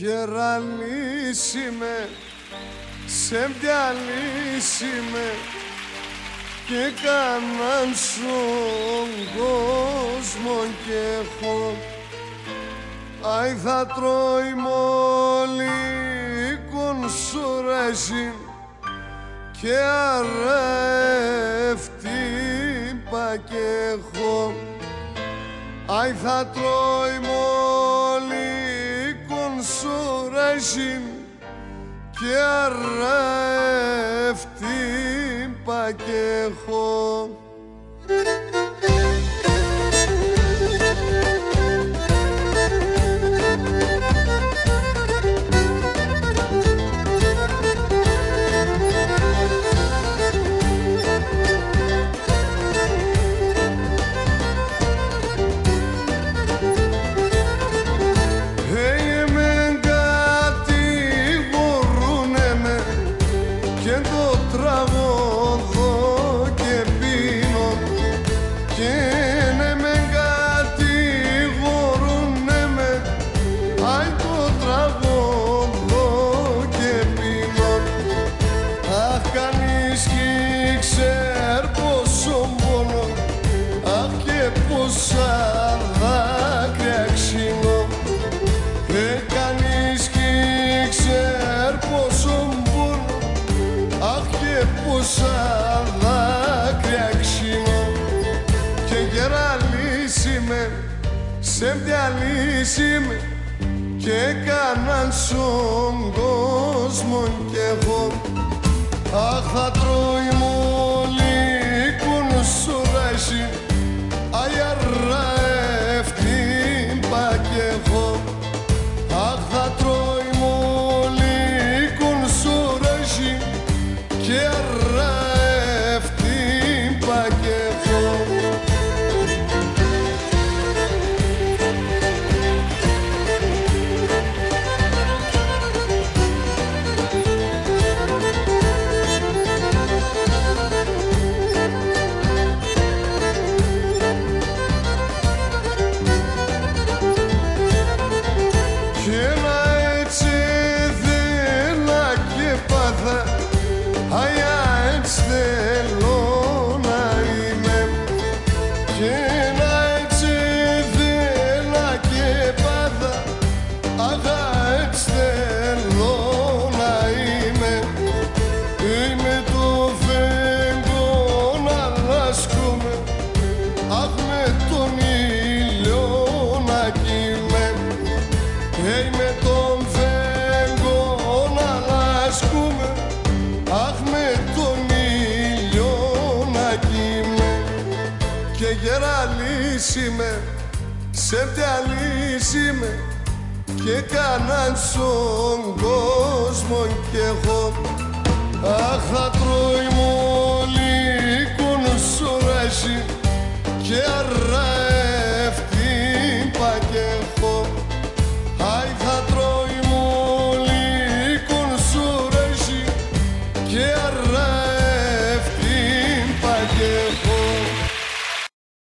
γεραλίσιμε, ψευδιαλίσιμε και κάναν στον κόσμο και έχω άι θα τρώει μόλι κονσουρέζι και αρεύτη πακέχο άι θα τρώει μόλι κονσουρέζι και αρεύτη πακέχο. Πόσα δάκρυα ξύνω και γεραλίσιμε, ψευδιαλίσιμε και έκαναν στον κόσμο κι εγώ αχ θα τρώει μόλι κονσουρέζι άι αρεύτη πακέχο αχ θα τρώει μόλι κονσουρέζι και αρεύτη πακέχο. Και να έτσι θέλα και πάθα άι έτσι θέλω να είμαι και να έτσι θέλα και πάθα αχ έτσι θέλω να είμαι είμαι το φεγγό να λάσκομαι αχ με τον ήλιο να κοιμαι είμαι τον φεγγό να λάσκομαι αχ με τον ήλιο να κοιμαι και γεραλίσιμε, ψευδιαλίσιμε και κάναν στον κόσμο κι εγώ αχ θα τρώει μόλι κονσουρέζι και αρεύτη πακέχο άι θα τρώει μόλι κονσουρέζι και